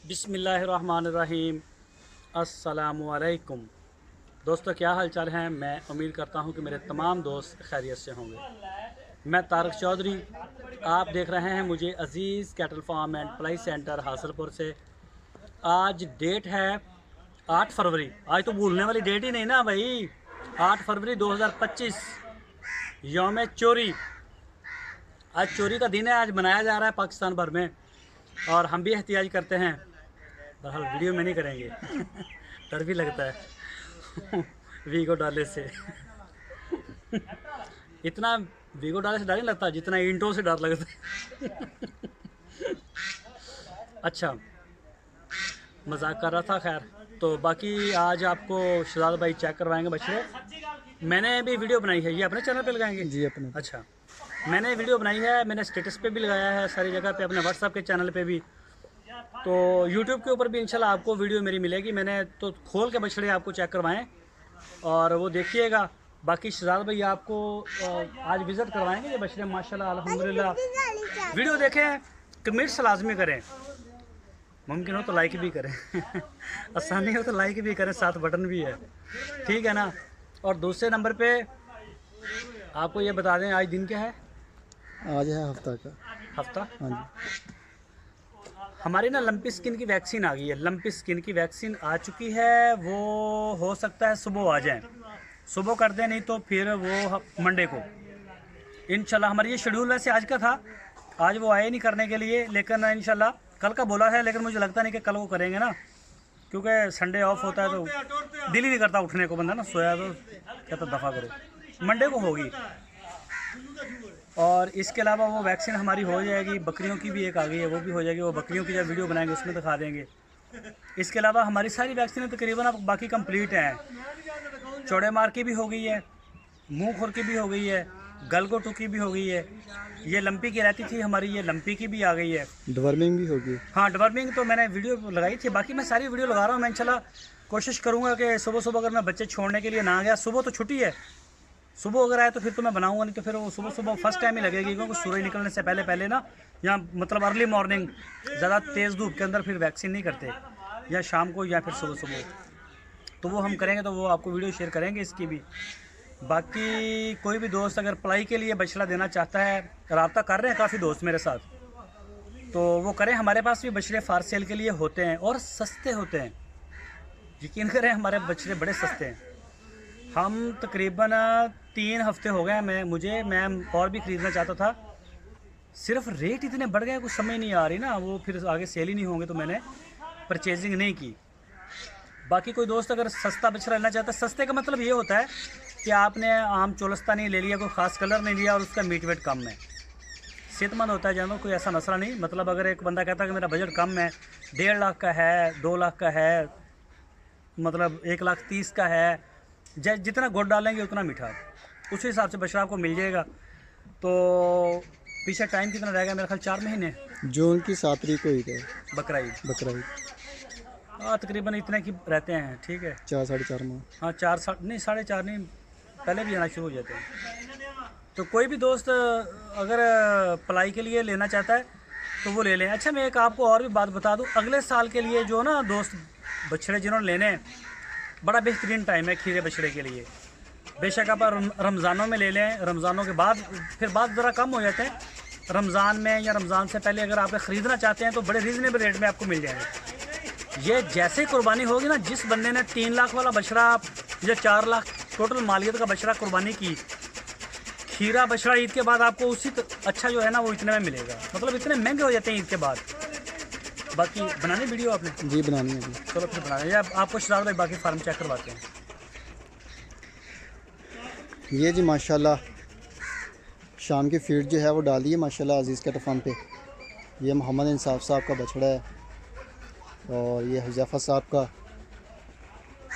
बिस्मिल्लाहिर्रहमानिर्रहीम। अस्सलामुअलैकुम दोस्तों, क्या हाल चाल हैं। मैं उम्मीद करता हूं कि मेरे तमाम दोस्त खैरियत से होंगे। मैं तारक चौधरी, आप देख रहे हैं मुझे Aziz cattle farm and ply center Hasalpur से। आज डेट है 8 फरवरी। आज तो भूलने वाली डेट ही नहीं ना भाई। 8 फरवरी 2025 यौम चोरी। आज चोरी का दिन है, आज मनाया जा रहा है पाकिस्तान भर में, और हम भी एहतियाज करते हैं। बहरहाल वीडियो में नहीं करेंगे डर भी लगता है वीगो डाले से इतना वीगो डाले से डर नहीं लगता जितना ईंटों से डर लगता है अच्छा, मजाक कर रहा था। खैर, तो बाकी आज आपको शहजाद भाई चेक करवाएंगे बछड़े। मैंने भी वीडियो बनाई है, ये अपने चैनल पे लगाएंगे जी अपने। अच्छा, मैंने वीडियो बनाई है, मैंने स्टेटस पे भी लगाया है, सारी जगह पे, अपने व्हाट्सएप के चैनल पे भी, तो यूट्यूब के ऊपर भी इंशाल्लाह आपको वीडियो मेरी मिलेगी। मैंने तो खोल के बछड़े आपको चेक करवाएं और वो देखिएगा। बाकी शहजाद भाई आपको आज विज़िट करवाएंगे ये बछड़े माशाल्लाह अल्हम्दुलिल्लाह। वीडियो देखें, कमेंट्स लाजमी करें, मुमकिन हो तो लाइक भी करें आसानी हो तो लाइक भी करें, साथ बटन भी है, ठीक है ना। और दूसरे नंबर पे आपको ये बता दें, आज दिन क्या है? आज है हफ्ता का। हफ्ता? हाँ जी। हमारी ना लंपी स्किन की वैक्सीन आ गई है। लंपी स्किन की वैक्सीन आ चुकी है। वो हो सकता है सुबह आ जाए, सुबह कर दें, नहीं तो फिर वो मंडे को इंशाल्लाह। हमारी ये शेड्यूल वैसे आज का था, आज वो आए नहीं करने के लिए, लेकिन इंशाल्लाह कल का बोला है, लेकिन मुझे लगता नहीं कि कल वो करेंगे ना, क्योंकि संडे ऑफ होता है तो दिल ही नहीं करता उठने को, बंदा ना सोया तो कहता दफ़ा करो। मंडे को होगी। और इसके अलावा वो वैक्सीन हमारी हो जाएगी। बकरियों की भी एक आ गई है, वो भी हो जाएगी। वो बकरियों की जब वीडियो बनाएंगे उसमें दिखा देंगे। इसके अलावा हमारी सारी वैक्सीनें तकरीबन अब बाकी कंप्लीट हैं। चौड़े मार की भी हो गई है, मुंह खुर की भी हो गई है, गलगोटू की भी हो गई है। ये लंपी की रहती थी हमारी, ये लंपी की भी आ गई है। डिवर्मिंग भी होगी। हाँ, डिवर्मिंग तो मैंने वीडियो लगाई थी। बाकी मैं सारी वीडियो लगा रहा हूँ। मैं इंशाल्लाह कोशिश करूँगा कि सुबह सुबह अगर मैं बच्चे छोड़ने के लिए ना गया, सुबह तो छुट्टी है, सुबह अगर आए तो फिर तो मैं बनाऊंगा, नहीं तो फिर वो सुबह सुबह फर्स्ट टाइम ही लगेगी, क्योंकि सूरज निकलने से पहले पहले ना, या मतलब अर्ली मॉर्निंग, ज़्यादा तेज़ धूप के अंदर फिर वैक्सीन नहीं करते, या शाम को या फिर सुबह सुबह। तो वो हम करेंगे, तो वो आपको वीडियो शेयर करेंगे इसकी भी। बाकी कोई भी दोस्त अगर पलाई के लिए बछड़ा देना चाहता है, रब्ता कर रहे हैं काफ़ी दोस्त मेरे साथ, तो वो करें। हमारे पास भी बछड़े फार सेल के लिए होते हैं और सस्ते होते हैं, यकीन करें हमारे बछड़े बड़े सस्ते हैं। हम तकरीबन 3 हफ्ते हो गए मैं और भी ख़रीदना चाहता था, सिर्फ रेट इतने बढ़ गए, कुछ समझ नहीं आ रही ना, वो फिर आगे सेल ही नहीं होंगे, तो मैंने परचेजिंग नहीं की। बाकी कोई दोस्त अगर सस्ता बछड़ा लेना चाहता है, सस्ते का मतलब ये होता है कि आपने आम चोलस्ता नहीं ले लिया, कोई ख़ास कलर नहीं लिया, और उसका मीट वेट कम है, सेहतमंद होता है जानवर, कोई ऐसा मसला नहीं। मतलब अगर एक बंदा कहता है कि मेरा बजट कम है, 1.5 लाख का है, 2 लाख का है, मतलब 1,30,000 का है, जितना गुड़ डालेंगे उतना मीठा, उस हिसाब से बछड़ा आपको मिल जाएगा। तो पीछे टाइम कितना रहेगा? मेरा ख्याल 4 महीने। जून की 7 तारीख को ईद है, बकरा ईद। हाँ, तकरीबन इतने की रहते हैं, ठीक है। 4 साढ़े 4 माह। हाँ, 4 नहीं, 4.5 नहीं, पहले भी आना शुरू हो जाते हैं। तो कोई भी दोस्त अगर पलाई के लिए लेना चाहता है तो वो ले लें। अच्छा, मैं एक आपको और भी बात बता दूँ, अगले साल के लिए जो ना दोस्त बछड़े जिन्होंने लेने हैं, बड़ा बेहतरीन टाइम है खीरे बछड़े के लिए। बेशक आप रमज़ानों में ले लें, रमज़ानों के बाद फिर बात ज़रा कम हो जाते हैं, रमज़ान में या रमज़ान से पहले अगर आप ख़रीदना चाहते हैं तो बड़े रीज़नेबल रेट में आपको मिल जाएंगे। ये जैसे कुर्बानी होगी ना, जिस बंदे ने 3 लाख वाला बछड़ा या 4 लाख टोटल मालियत का बछड़ा कुर्बानी की, खीरा बछड़ा ईद के बाद आपको उसी अच्छा जो है ना वो इतने में मिलेगा। मतलब इतने महंगे हो जाते हैं ईद के बाद। बाकी बनानी वीडियो आपने? जी बनानी है। चलो फिर बनाने, या आपको शहजाद भाई बाकी फार्म चेक करवाते हैं। ये जी माशाल्लाह शाम की फीड जो है वो डाली है माशाल्लाह अज़ीज़ कैटल फार्म पे। ये मोहम्मद इंसाफ साहब का बछड़ा है और ये हुज़ैफ़ा साहब का।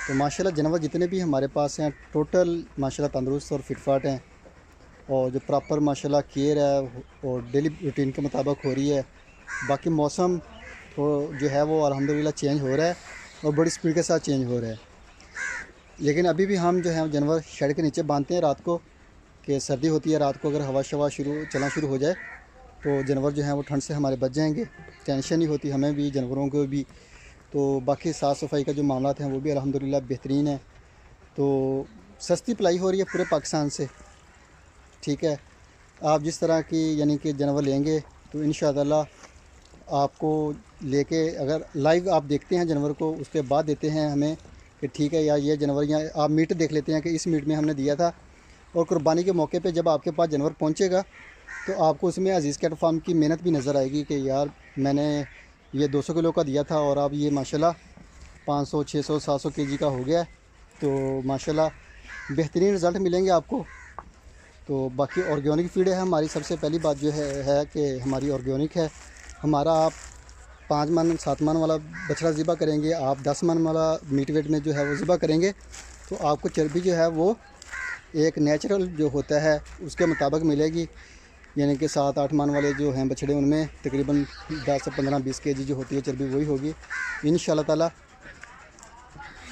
तो माशाल्लाह जानवर जितने भी हमारे पास हैं टोटल माशाल्लाह तंदुरुस्त और फिटफाट हैं, और जो प्रॉपर माशाल्लाह केयर है और डेली रूटीन के मुताबिक हो रही है। बाकी मौसम तो जो है वो अल्हम्दुलिल्लाह चेंज हो रहा है और बड़ी स्पीड के साथ चेंज हो रहा है, लेकिन अभी भी हम जो है जानवर शेड के नीचे बांधते हैं रात को, कि सर्दी होती है रात को, अगर हवा शवा चलना शुरू हो जाए तो जानवर जो हैं वो ठंड से हमारे बच जाएंगे, टेंशन नहीं होती हमें भी, जानवरों को भी। तो बाकी साफ़ सफाई का जो मामला हैं वो भी अल्हम्दुलिल्लाह बेहतरीन है। तो सस्ती पलाई हो रही है पूरे पाकिस्तान से, ठीक है। आप जिस तरह की यानी कि जानवर लेंगे तो इंशाअल्लाह आपको लेके, अगर लाइव आप देखते हैं जानवर को, उसके बाद देते हैं हमें कि ठीक है यार ये जानवर, या आप मीट देख लेते हैं कि इस मीट में हमने दिया था, और कुर्बानी के मौके पे जब आपके पास जानवर पहुंचेगा तो आपको उसमें अजीज़ कैट फार्म की मेहनत भी नज़र आएगी कि यार मैंने ये 200 किलो का दिया था और अब ये माशाल्लाह 500, 600, 700 केजी का हो गया है। तो माशाल्लाह बेहतरीन रिज़ल्ट मिलेंगे आपको। तो बाकी ऑर्गेनिक फीड है हमारी। सबसे पहली बात जो है कि हमारी ऑर्गेनिक है। हमारा आप 5 मन 7 मन वाला बछड़ा ज़िबा करेंगे, आप 10 मन वाला मीट वेट में जो है वो ज़िबा करेंगे, तो आपको चर्बी जो है वो एक नेचुरल जो होता है उसके मुताबिक मिलेगी। यानी कि 7-8 मन वाले जो हैं बछड़े, उनमें तकरीबन 10 से 15-20 केजी जो होती है चर्बी वही होगी इंशाअल्लाह ताला।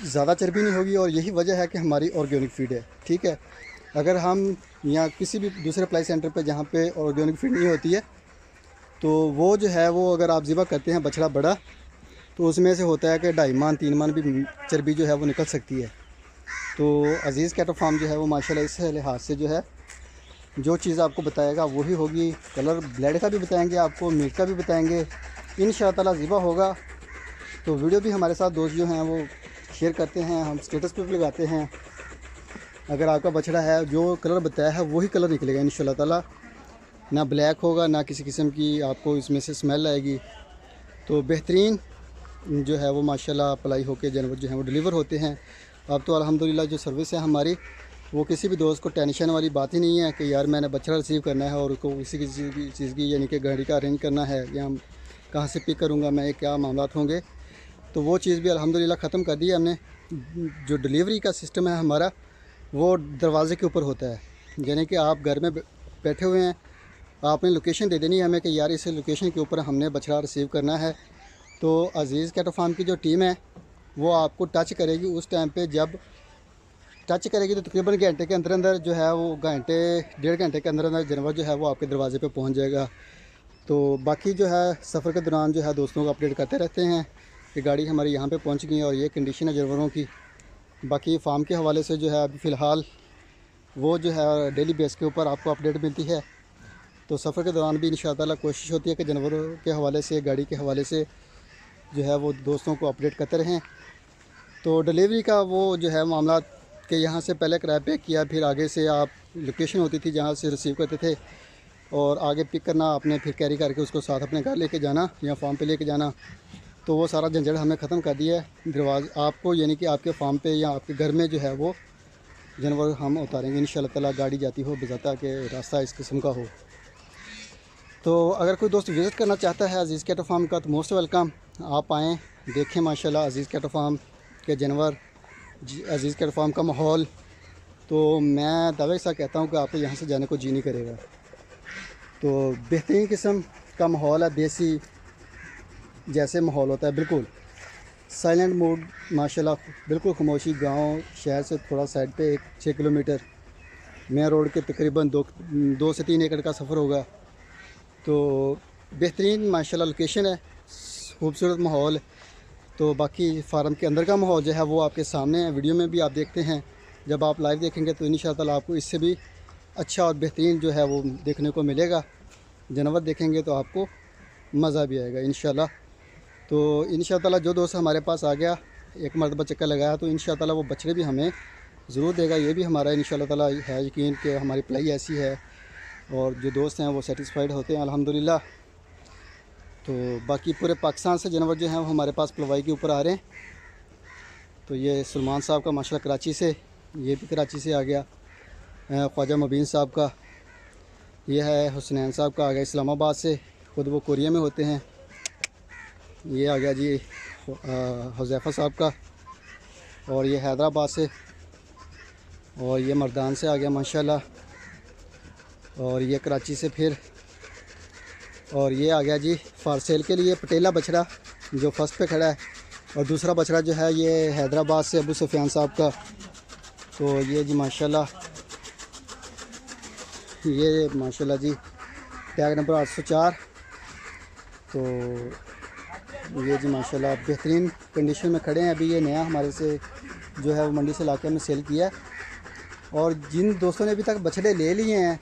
ज़्यादा चर्बी नहीं होगी, और यही वजह है कि हमारी ऑर्गेनिक फीड है, ठीक है। अगर हम या किसी भी दूसरे प्लाई सेंटर पे जहाँ पे ऑर्गेनिक फीड नहीं होती है, तो वो जो है वो अगर आप ज़िबा करते हैं बछड़ा बड़ा, तो उसमें से होता है कि 2.5 मन 3 मन भी चर्बी जो है वो निकल सकती है। तो अजीज़ कैटल फार्म जो है वो माशाल्लाह इस लिहाज से जो है जो चीज़ आपको बताएगा वही होगी। कलर ब्लड का भी बताएंगे आपको, मीट का भी बताएंगे। इंशाअल्लाह ज़िबा होगा तो वीडियो भी हमारे साथ दोस्त जो हैं वो शेयर करते हैं, हम स्टेटस पे भी लगाते हैं। अगर आपका बछड़ा है जो कलर बताया है वही कलर निकलेगा इंशाअल्लाह ताला, ना ब्लैक होगा ना किसी किस्म की आपको इसमें से स्मेल आएगी। तो बेहतरीन जो है वो माशाल्लाह पलाई होकर जानवर जो हैं वो डिलीवर होते हैं। अब तो अल्हम्दुलिल्लाह जो सर्विस है हमारी, वो किसी भी दोस्त को टेंशन वाली बात ही नहीं है कि यार मैंने बछड़ा रिसीव करना है और उसको किसी चीज़ की यानी कि गाड़ी का अरेंज करना है या कहाँ से पिक करूँगा मैं, क्या मामलात होंगे। तो वो चीज़ भी अल्हम्दुलिल्लाह ख़त्म कर दी है हमने। जो डिलीवरी का सिस्टम है हमारा वो दरवाज़े के ऊपर होता है, यानी कि आप घर में बैठे हुए हैं, आपने लोकेशन दे देनी है हमें कि यार इस लोकेशन के ऊपर हमने बछड़ा रिसीव करना है। तो अजीज़ कैटल फार्म की जो टीम है वो आपको टच करेगी। उस टाइम पे जब टच करेगी तो तकरीबन घंटे के अंदर अंदर जो है वो डेढ़ घंटे के अंदर अंदर जानवर जो है वो आपके दरवाजे पे पहुंच जाएगा। तो बाकी जो है सफ़र के दौरान जो है दोस्तों को अपडेट करते रहते हैं कि गाड़ी हमारी यहाँ पे पहुँच गई है और ये कंडीशन है जानवरों की। बाकी फार्म के हवाले से जो है अभी फ़िलहाल वो जो है डेली बेस के ऊपर आपको अपडेट मिलती है। तो सफ़र के दौरान भी इंशाअल्लाह कोशिश होती है कि जानवरों के हवाले से, गाड़ी के हवाले से जो है वो दोस्तों को अपडेट करते रहें। तो डिलीवरी का वो जो है मामला कि यहाँ से पहले किराया पे किया, फिर आगे से आप लोकेशन होती थी जहाँ से रिसीव करते थे और आगे पिक करना आपने, फिर कैरी करके उसको साथ अपने घर लेके जाना या फार्म पे लेके जाना। तो वो सारा झंझट हमने ख़त्म कर दिया है। दरवाज़ा आपको यानी कि आपके फार्म पे या आपके घर में जो है वो जानवर हम उतारेंगे इंशाअल्लाह ताला, गाड़ी जाती हो बजाता कि रास्ता इस किस्म का हो। तो अगर कोई दोस्त विज़िट करना चाहता है अजीज़ कैटल फार्म का तो मोस्ट वेलकम, आप आएँ देखें माशाल्लाह अजीज़ कैटल फार्म के जानवर, अजीज़ कैटल फार्म का माहौल। तो मैं दावे के साथ कहता हूँ कि आपको यहाँ से जाने को जी नहीं करेगा। तो बेहतरीन किस्म का माहौल है, देसी जैसे माहौल होता है, बिल्कुल साइलेंट मूड माशाल्लाह, बिल्कुल खामोशी। गांव शहर से थोड़ा साइड पे 6 किलोमीटर, मेन रोड के तकरीबन 2 से 3 एकड़ का सफ़र होगा। तो बेहतरीन माशाल्लाह लोकेशन है, खूबसूरत माहौल। तो बाकी फार्म के अंदर का माहौल जो है वो आपके सामने है, वीडियो में भी आप देखते हैं। जब आप लाइव देखेंगे तो इंशाअल्लाह आपको इससे भी अच्छा और बेहतरीन जो है वो देखने को मिलेगा। जानवर देखेंगे तो आपको मज़ा भी आएगा इंशाअल्लाह। तो इंशाअल्लाह जो दोस्त हमारे पास आ गया, एक मरतबा चक्कर लगाया, तो इंशाअल्लाह वो बछड़े भी हमें ज़रूर देगा। ये भी हमारा इंशाअल्लाह ताला है यकीन कि हमारी पलाई ऐसी है और जो दोस्त हैं वो सेटिस्फाइड होते हैं अल्हम्दुलिल्लाह। तो बाकी पूरे पाकिस्तान से जानवर जो हैं वो हमारे पास पलवाई के ऊपर आ रहे हैं। तो ये सलमान साहब का माशाल्लाह कराची से, ये भी कराची से आ गया। ख्वाजा मुबीन साहब का, ये है हुसनैन साहब का आ गया इस्लामाबाद से, ख़ुद वो कोरिया में होते हैं। ये आ गया जी हुज़ैफ़ा साहब का, और ये हैदराबाद से, और ये मर्दान से आ गया माशाल्लाह, और ये कराची से फिर, और ये आ गया जी फॉर सेल के लिए पटेला बछड़ा जो फर्स्ट पे खड़ा है, और दूसरा बछड़ा जो है ये हैदराबाद से अबू सुफियान साहब का। तो ये जी माशाल्लाह, ये माशाल्लाह जी टैग नंबर 804। तो ये जी माशाल्लाह बेहतरीन कंडीशन में खड़े हैं। अभी ये नया हमारे से जो है वो मंडी से लाके हमने सेल किया है। और जिन दोस्तों ने अभी तक बछड़े ले लिए हैं,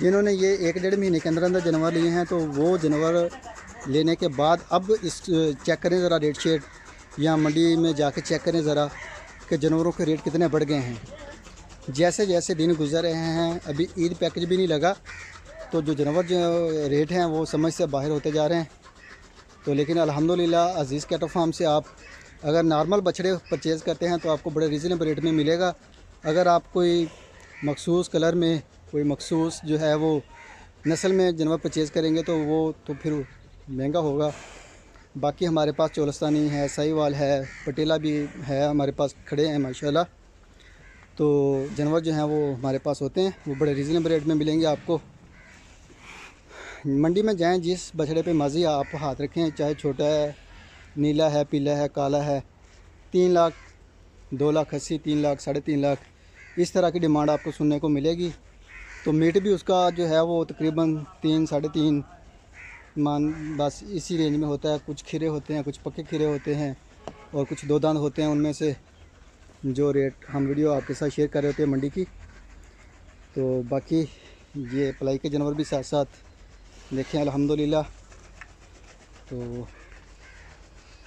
जिन्होंने ये 1-1.5 महीने के अंदर अंदर जानवर लिए हैं, तो वो जानवर लेने के बाद अब इस चेक करें ज़रा रेट शेट, या मंडी में जाके चेक करें ज़रा कि जानवरों के रेट कितने बढ़ गए हैं। जैसे जैसे दिन गुजर रहे हैं, अभी ईद पैकेज भी नहीं लगा, तो जो जानवर जो रेट हैं वो समझ से बाहर होते जा रहे हैं। तो लेकिन अल्हम्दुलिल्लाह अज़ीज़ कैटल फार्म से आप अगर नॉर्मल बछड़े परचेज़ करते हैं तो आपको बड़े रीज़नेबल रेट में मिलेगा। अगर आप कोई मखसूस कलर में, कोई मखसूस जो है वो नस्ल में जानवर परचेज़ करेंगे तो वो तो फिर महंगा होगा। बाकी हमारे पास चोलस्तानी है, साहिवाल है, पटेला भी है, हमारे पास खड़े हैं माशाल्लाह। तो जानवर जो हैं वो हमारे पास होते हैं, वो बड़े रीज़नेबल रेट में मिलेंगे आपको। मंडी में जाएं, जिस बछड़े पे मर्ज़ी आप हाथ रखें, चाहे छोटा है, नीला है, पीला है, काला है, 3 लाख, 2,80,000, 3 लाख, 3.5 लाख, इस तरह की डिमांड आपको सुनने को मिलेगी। तो मीट भी उसका जो है वो तकरीबन 3-3.5 मान बस इसी रेंज में होता है। कुछ खीरे होते हैं, कुछ पक्के खीरे होते हैं और कुछ 2 दांत होते हैं। उनमें से जो रेट हम वीडियो आपके साथ शेयर कर रहे होते हैं मंडी की। तो बाकी ये पलाई के जानवर भी साथ साथ देखें अल्हम्दुलिल्लाह। तो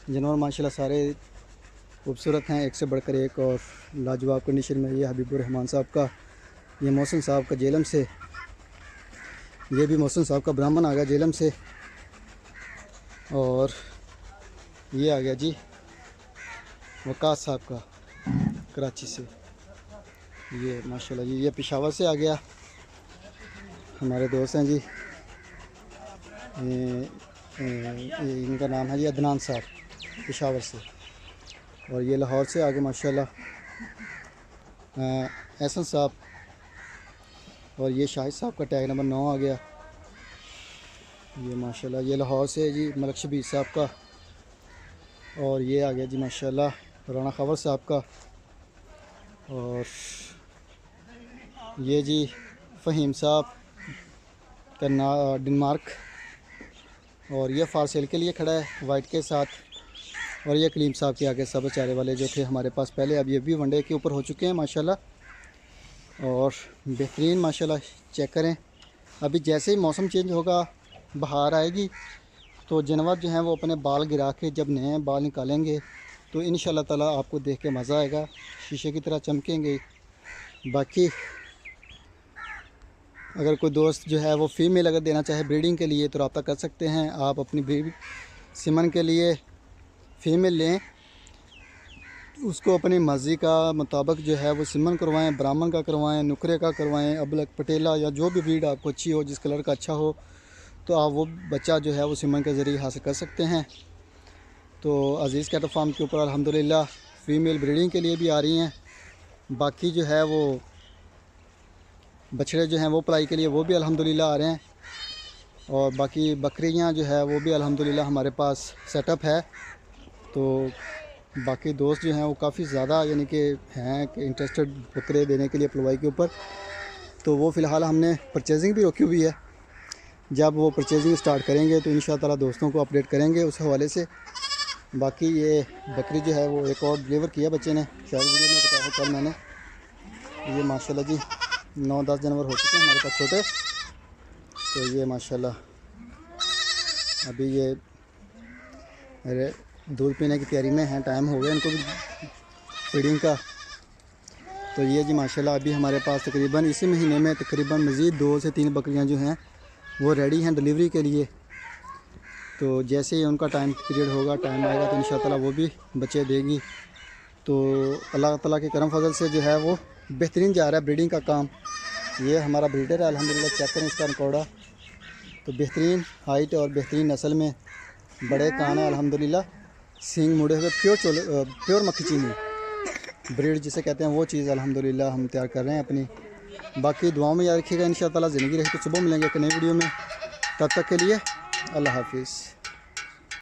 जानवर माशाल्लाह सारे खूबसूरत हैं, एक से बढ़कर एक, और लाजवाब कंडीशन में। ये हबीबुर रहमान साहब का, ये मोहसिन साहब का जेलम से, ये भी मोहसिन साहब का ब्राह्मण आ गया जेलम से। और ये आ गया जी वकास साहब का कराची से। ये माशाल्लाह जी ये पेशावर से आ गया, हमारे दोस्त हैं जी। इनका नाम है जी अदनान साहब, पेशावर से। और ये लाहौर से आगे माशाल्लाह एहसन साहब। और ये शाहिद साहब का टैग नंबर 9 आ गया। ये माशाल्लाह ये लाहौर से है जी मलक शबीर साहब का। और ये आ गया जी माशाल्लाह राना खबर साहब का। और ये जी फ़हीम साहब का डेनमार्क। और ये फार सेल के लिए खड़ा है वाइट के साथ। और ये कलीम साहब के आगे सब चारे वाले जो थे हमारे पास पहले, अब ये भी वनडे के ऊपर हो चुके हैं माशाल्लाह। और बेहतरीन माशाल्लाह चेक करें। अभी जैसे ही मौसम चेंज होगा, बहार आएगी, तो जानवर जो हैं वो अपने बाल गिरा के जब नए बाल निकालेंगे तो इंशाल्लाह ताला आपको देख के मज़ा आएगा, शीशे की तरह चमकेंगे। बाकी अगर कोई दोस्त जो है वो फ़ीमेल अगर देना चाहे ब्रीडिंग के लिए तो रब्ता कर सकते हैं। आप अपनी ब्रीड सिमन के लिए फ़ीमेल लें, उसको अपनी मर्ज़ी का मुताबिक जो है वो सिमन करवाएं, ब्राह्मण का करवाएं, नुकरे का करवाएं, अबलक, पटेला या जो भी ब्रीड आपको अच्छी हो, जिस कलर का अच्छा हो, तो आप वो बच्चा जो है वो सिमन के ज़रिए हासिल कर सकते हैं। तो अज़ीज़ कैटल फार्म के ऊपर अल्हम्दुलिल्लाह फ़ीमेल ब्रीडिंग के लिए भी आ रही हैं। बाकी जो है वो बछड़े जो हैं वो पलाई के लिए वो भी अल्हम्दुलिल्लाह आ रहे हैं। और बाकी बकरियां जो है वो भी अल्हम्दुलिल्लाह हमारे पास सेटअप है। तो बाकी दोस्त जो हैं वो काफ़ी ज़्यादा यानी कि हैं कि इंटरेस्टेड बकरे देने के लिए पलवाई के ऊपर। तो वो फ़िलहाल हमने परचेजिंग भी रोकी हुई है। जब वो परचेजिंग स्टार्ट करेंगे तो इंशाअल्लाह दोस्तों को अपडेट करेंगे उस हवाले से। बाकी ये बकरी जो है वो एक और डिलीवर किया बच्चे ने, शायद वीडियो में बताया कल मैंने। ये माशाल्लाह जी 9-10 जानवर हो चुके हैं हमारे पास छोटे। तो ये माशाल्लाह अभी ये दूध पीने की तैयारी में हैं, टाइम हो गया इनको भी फीडिंग का। तो ये जी माशाल्लाह अभी हमारे पास तकरीबन इसी महीने में तकरीबन मज़ीद 2 से 3 बकरियां जो हैं वो रेडी हैं डिलीवरी के लिए। तो जैसे ही उनका टाइम पीरियड होगा, टाइम आएगा तो इंशाअल्लाह वो भी बच्चे देगी। तो अल्लाह ताला के करम फजल से जो है वो बेहतरीन जा रहा है ब्रीडिंग का काम। ये हमारा ब्रीडर है अल्हम्दुलिल्लाह, चेक करें इसका रिकॉर्डा। तो बेहतरीन हाइट और बेहतरीन नस्ल में बड़े कान है अल्हम्दुलिल्लाह, सींग मुड़े हुए, प्योर मक्खी चीनी ब्रीड जिसे कहते हैं वो चीज़ अल्हम्दुलिल्लाह हम तैयार कर रहे हैं अपनी। बाकी दुआओं में याद रखिएगा, इंशाअल्लाह ज़िंदगी रही तो सुबह मिलेंगे एक नई वीडियो में। तब तक के लिए अल्लाह हाफिज़।